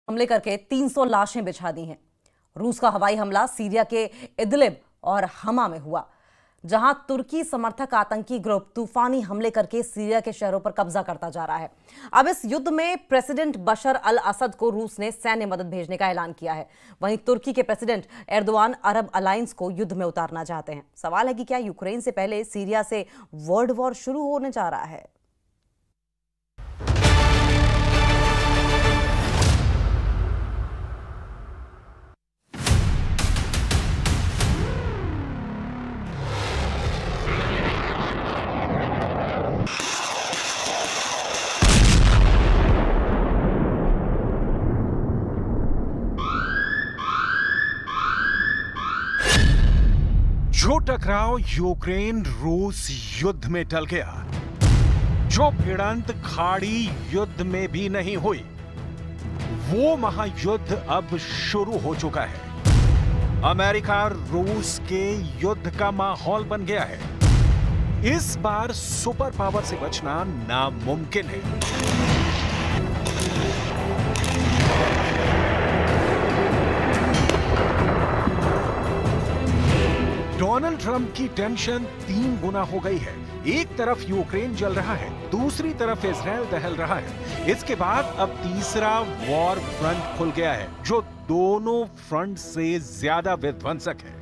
हमले करके 300 लाशें बिछा दी हैं। रूस का हवाई हमला सीरिया के इदलिब और हमा में हुआ, जहां तुर्की समर्थक आतंकी ग्रुप तूफानी हमले करके सीरिया के शहरों पर कब्जा करता जा रहा है। अब इस युद्ध में प्रेसिडेंट बशर अल असद को रूस ने सैन्य मदद भेजने का ऐलान किया है। वहीं तुर्की के प्रेसिडेंट एर्दोआन अरब अलायंस को युद्ध में उतारना चाहते हैं। सवाल है कि क्या यूक्रेन से पहले सीरिया से वर्ल्ड वॉर शुरू होने जा रहा है? जो टकराव यूक्रेन रूस युद्ध में टल गया, जो भिड़ंत खाड़ी युद्ध में भी नहीं हुई, वो महायुद्ध अब शुरू हो चुका है। अमेरिका रूस के युद्ध का माहौल बन गया है। इस बार सुपर पावर से बचना नामुमकिन है। डोनाल्ड ट्रंप की टेंशन 3 गुना हो गई है। एक तरफ यूक्रेन जल रहा है, दूसरी तरफ इजराइल दहल रहा है। इसके बाद अब तीसरा वॉर फ्रंट खुल गया है, जो दोनों फ्रंट से ज्यादा विध्वंसक है।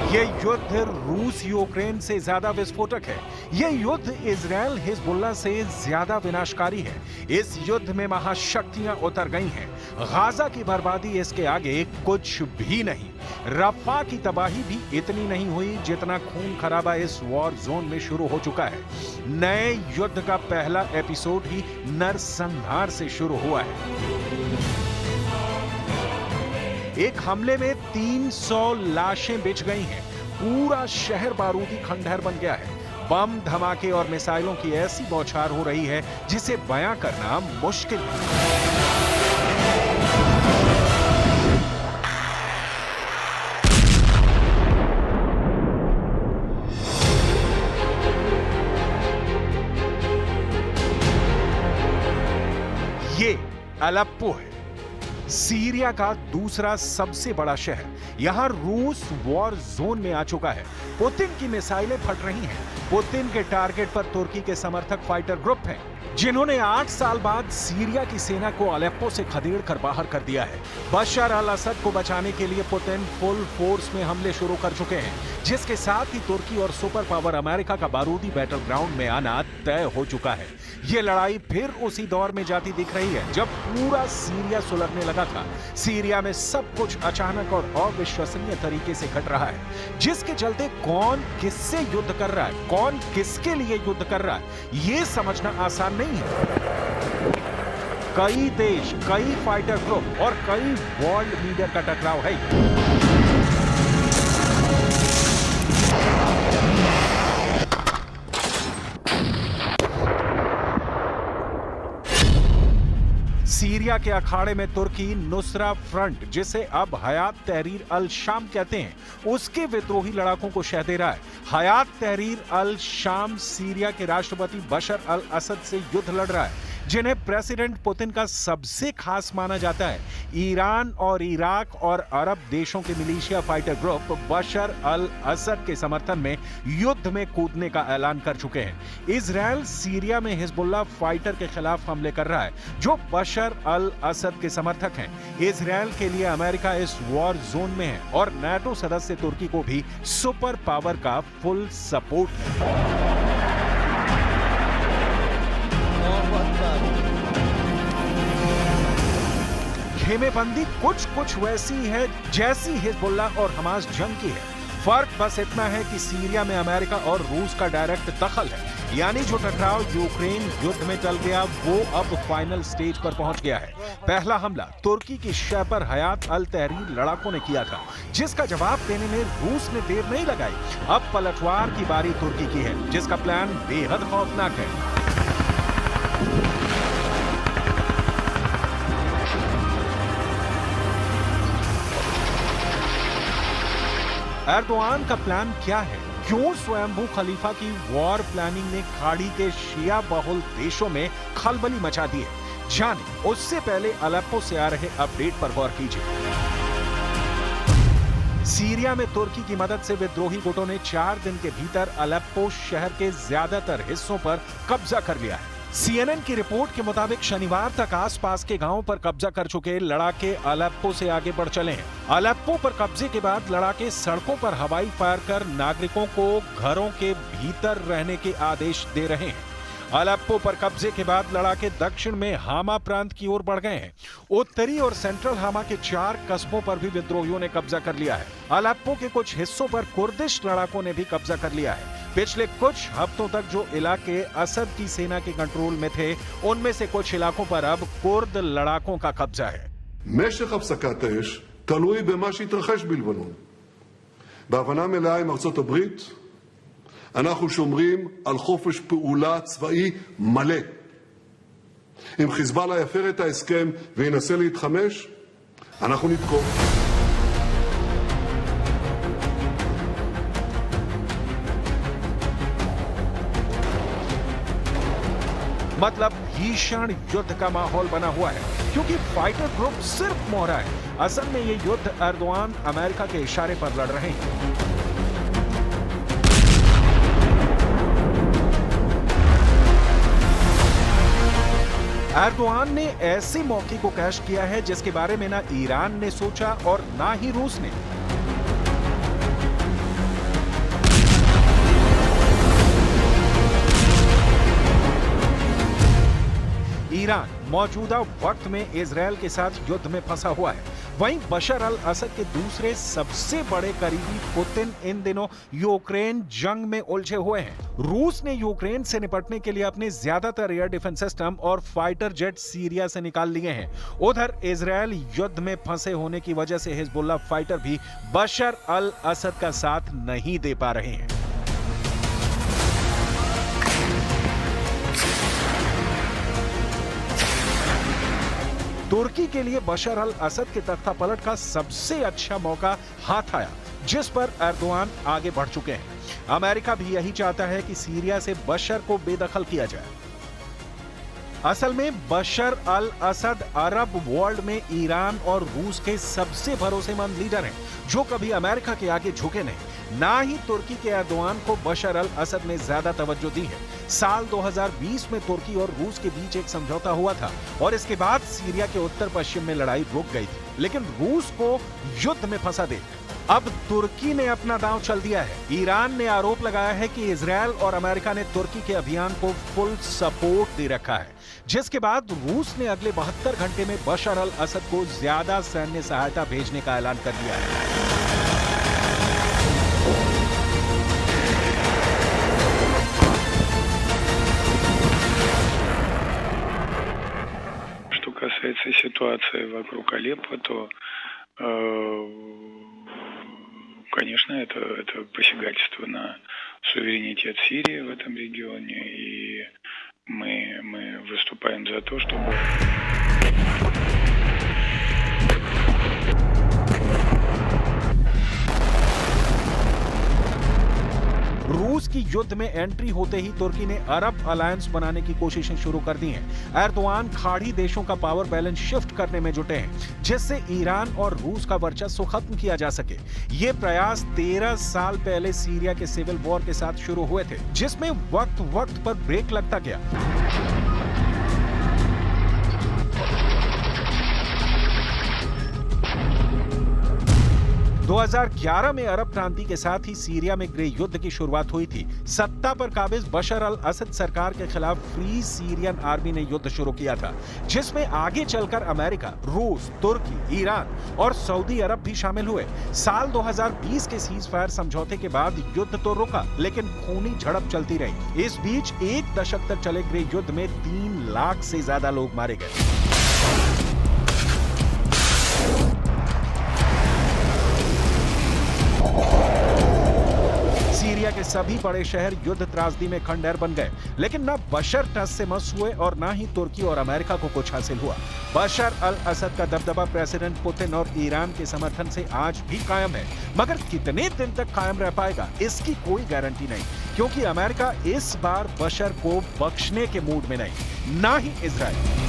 ये युद्ध रूस यूक्रेन से ज्यादा विस्फोटक है। ये युद्ध इजराइल हिजबुल्लाह से ज्यादा विनाशकारी है। इस युद्ध में महाशक्तियां उतर गई हैं। गाजा की बर्बादी इसके आगे कुछ भी नहीं। रफा की तबाही भी इतनी नहीं हुई जितना खून खराबा इस वॉर जोन में शुरू हो चुका है। नए युद्ध का पहला एपिसोड ही नरसंहार से शुरू हुआ है। एक हमले में 300 लाशें बिछ गई हैं। पूरा शहर बारूदी खंडहर बन गया है। बम, धमाके और मिसाइलों की ऐसी बौछार हो रही है जिसे बयां करना मुश्किल है। ये अलेप्पो है, सीरिया का दूसरा सबसे बड़ा शहर। यहां रूस वॉर जोन में आ चुका है। पुतिन की मिसाइलें फट रही हैं। पुतिन के टारगेट पर तुर्की के समर्थक फाइटर ग्रुप हैं, जिन्होंने 8 साल बाद सीरिया की सेना को अलेप्पो से खदेड़ कर बाहर कर दिया है। बशर अल असद को बचाने के लिए पुतिन फुल फोर्स में हमले शुरू कर चुके हैं, जिसके साथ ही तुर्की और सुपर पावर अमेरिका का बारूदी बैटल ग्राउंड में आना तय हो चुका है। ये लड़ाई फिर उसी दौर में जाती दिख रही है जब पूरा सीरिया सुलगने लगा था। सीरिया में सब कुछ अचानक और अविश्वसनीय तरीके से घट रहा है, जिसके चलते कौन किससे युद्ध कर रहा है, कौन किसके लिए युद्ध कर रहा है, ये समझना आसान नहीं है। कई देश, कई फाइटर ग्रुप और कई वर्ल्ड लीडर का टकराव है। सीरिया के अखाड़े में तुर्की नुसरा फ्रंट, जिसे अब हयात तहरीर अल शाम कहते हैं, उसके विद्रोही लड़ाकों को शह दे रहा है। हयात तहरीर अल शाम सीरिया के राष्ट्रपति बशर अल असद से युद्ध लड़ रहा है, जिन्हें प्रेसिडेंट पुतिन का सबसे खास माना जाता है। ईरान और इराक और अरब देशों के मिलिशिया फाइटर ग्रुप बशर अल असद के समर्थन में युद्ध में कूदने का ऐलान कर चुके हैं। इजराइल सीरिया में हिजबुल्लाह फाइटर के खिलाफ हमले कर रहा है, जो बशर अल असद के समर्थक हैं। इजराइल के लिए अमेरिका इस वॉर जोन में है और नाटो सदस्य तुर्की को भी सुपर पावर का फुल सपोर्ट है। खेमेबंदी कुछ वैसी है जैसी हिजबुल्लाह और हमास जंग की है। फर्क बस इतना है कि सीरिया में अमेरिका और रूस का डायरेक्ट दखल है। यानी जो टकराव यूक्रेन युद्ध में चल गया, वो अब फाइनल स्टेज पर पहुंच गया है। पहला हमला तुर्की की शह पर हयात अल तहरीर लड़ाकों ने किया था, जिसका जवाब देने में रूस ने देर नहीं लगाई। अब पलटवार की बारी तुर्की की है, जिसका प्लान बेहद खौफनाक है। एर्दोआन का प्लान क्या है? क्यों स्वयंभू खलीफा की वॉर प्लानिंग ने खाड़ी के शिया बहुल देशों में खलबली मचा दी है? जाने उससे पहले अलेप्पो से आ रहे अपडेट पर गौर कीजिए। सीरिया में तुर्की की मदद से विद्रोही गुटों ने 4 दिन के भीतर अलेप्पो शहर के ज्यादातर हिस्सों पर कब्जा कर लिया है। CNN की रिपोर्ट के मुताबिक शनिवार तक आसपास के गांवों पर कब्जा कर चुके लड़ाके अलेप्पो से आगे बढ़ चले हैं। अलेप्पो पर कब्जे के बाद लड़ाके सड़कों पर हवाई फायर कर नागरिकों को घरों के भीतर रहने के आदेश दे रहे हैं। अलेप्पो पर कब्जे के बाद लड़ाके दक्षिण में हामा प्रांत की ओर बढ़ गए हैं। उत्तरी और सेंट्रल हामा के 4 कस्बों पर भी विद्रोहियों ने कब्जा कर लिया है। अलेप्पो के कुछ हिस्सों पर कुर्दिश लड़ाकों ने भी कब्जा कर लिया है। पिछले कुछ हफ्तों तक जो इलाके असद की सेना के कंट्रोल में थे, उनमें से कुछ इलाकों पर अब कुर्द लड़ाकों का कब्जा है। משך הפסקת האש תלוי במה שהתרחש בלבנון. בהבנה מלאה עם ארצות הברית, אנחנו שומרים על חופש פעולה צבאי מלא. אם חיזבאללה יפר את ההסכם וינסה להתחמש, אנחנו נתקוף. मतलब भीषण युद्ध का माहौल बना हुआ है, क्योंकि फाइटर ग्रुप सिर्फ मोहरा है। असल में ये युद्ध एर्दोआन अमेरिका के इशारे पर लड़ रहे हैं। एर्दोआन ने ऐसे मौके को कैश किया है जिसके बारे में ना ईरान ने सोचा और ना ही रूस ने। ईरान मौजूदा वक्त में इजरायल के साथ युद्ध में फंसा हुआ है। वहीं बशर अल असद के दूसरे सबसे बड़े करीबी पुतिन इन दिनों यूक्रेन जंग में उलझे हुए हैं। रूस ने यूक्रेन से निपटने के लिए अपने ज्यादातर एयर डिफेंस सिस्टम और फाइटर जेट सीरिया से निकाल लिए हैं। उधर इजरायल युद्ध में फंसे होने की वजह से हिजबुल्लाह फाइटर भी बशर अल असद का साथ नहीं दे पा रहे हैं। तुर्की के लिए बशर अल असद के तख्ता पलट का सबसे अच्छा मौका हाथ आया, जिस पर एर्दोआन आगे बढ़ चुके हैं। अमेरिका भी यही चाहता है कि सीरिया से बशर को बेदखल किया जाए। असल में बशर अल असद अरब वर्ल्ड में ईरान और रूस के सबसे भरोसेमंद लीडर हैं, जो कभी अमेरिका के आगे झुके नहीं। ना ही तुर्की के एर्दोआन को बशर अल असद ने ज्यादा तवज्जो दी है। साल 2020 में तुर्की और रूस के बीच एक समझौता हुआ था और इसके बाद सीरिया के उत्तर पश्चिम में लड़ाई रुक गई थी, लेकिन रूस को युद्ध में फंसा दे अब तुर्की ने अपना दांव चल दिया है। ईरान ने आरोप लगाया है कि इजरायल और अमेरिका ने तुर्की के अभियान को फुल सपोर्ट दे रखा है, जिसके बाद रूस ने अगले 72 घंटे में बशर अल असद को ज्यादा सैन्य सहायता भेजने का ऐलान कर दिया है। Что касается ситуации вокруг Алеппо, то, конечно, это посягательство на суверенитет Сирии в этом регионе, и мы выступаем за то, чтобы... रूस की युद्ध में एंट्री होते ही तुर्की ने अरब अलायंस बनाने की कोशिशें शुरू कर दी हैं। एर्दोआन खाड़ी देशों का पावर बैलेंस शिफ्ट करने में जुटे हैं, जिससे ईरान और रूस का वर्चस्व खत्म किया जा सके। ये प्रयास 13 साल पहले सीरिया के सिविल वॉर के साथ शुरू हुए थे, जिसमें वक्त वक्त पर ब्रेक लगता गया। 2011 में अरब क्रांति के साथ ही सीरिया में गृह युद्ध की शुरुआत हुई थी। सत्ता पर काबिज बशर अल असद सरकार के खिलाफ फ्री सीरियन आर्मी ने युद्ध शुरू किया था, जिसमें आगे चलकर अमेरिका, रूस, तुर्की, ईरान और सऊदी अरब भी शामिल हुए। साल 2020 के सीज फायर समझौते के बाद युद्ध तो रुका, लेकिन खूनी झड़प चलती रही। इस बीच 1 दशक तक चले गृह युद्ध में 3 लाख से ज्यादा लोग मारे गए। सीरिया के सभी बड़े शहर युद्ध त्रासदी में खंडहर बन गए, लेकिन न बशर टस से मस हुए और न ही तुर्की और अमेरिका को कुछ हासिल हुआ। बशर अल असद का दबदबा प्रेसिडेंट पुतिन और ईरान के समर्थन से आज भी कायम है, मगर कितने दिन तक कायम रह पाएगा इसकी कोई गारंटी नहीं, क्योंकि अमेरिका इस बार बशर को बख्शने के मूड में नहीं, ना ही इजराइल।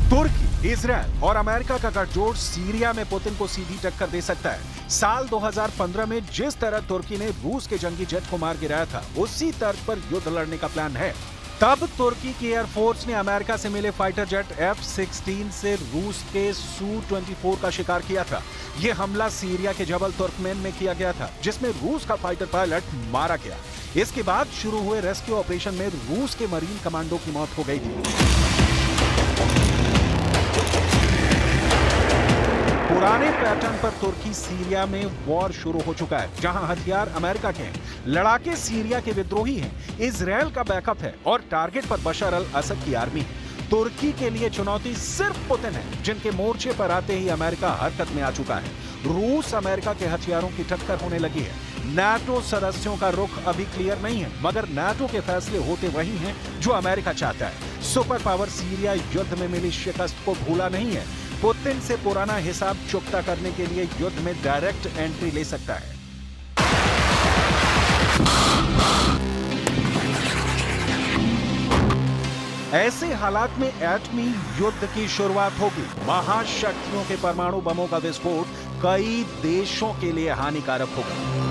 तुर्की, इजराइल और अमेरिका का गठजोड़ सीरिया में पुतिन को सीधी टक्कर दे सकता है। साल 2015 में जिस तरह तुर्की ने रूस के जंगी जेट को मार गिराया था, उसी तर्ज पर युद्ध लड़ने का प्लान है। तब तुर्की की एयरफोर्स ने अमेरिका से मिले फाइटर जेट F-16 से रूस के Su-24 का शिकार किया था। यह हमला सीरिया के जबल तुर्कमेन में किया गया था, जिसमें रूस का फाइटर पायलट मारा गया। इसके बाद शुरू हुए रेस्क्यू ऑपरेशन में रूस के मरीन कमांडो की मौत हो गई थी। पुराने पैटर्न पर तुर्की सीरिया में वॉर शुरू हो चुका है, जहां हथियार अमेरिका के हैं, लड़ाके सीरिया के विद्रोही हैं, इजराइल का बैकअप है और टारगेट पर बशर अल असद की आर्मी है। तुर्की के लिए चुनौती सिर्फ पुतिन है, जिनके मोर्चे पर आते ही अमेरिका हरकत में आ चुका है। रूस अमेरिका के हथियारों की टक्कर होने लगी है। नाटो सदस्यों का रुख अभी क्लियर नहीं है, मगर नाटो के फैसले होते वही हैं जो अमेरिका चाहता है। सुपर पावर सीरिया युद्ध में मिली शिकस्त को भूला नहीं है। पुतिन से पुराना हिसाब चुकता करने के लिए युद्ध में डायरेक्ट एंट्री ले सकता है। ऐसे हालात में एटमी युद्ध की शुरुआत होगी। महाशक्तियों के परमाणु बमों का विस्फोट कई देशों के लिए हानिकारक होगा।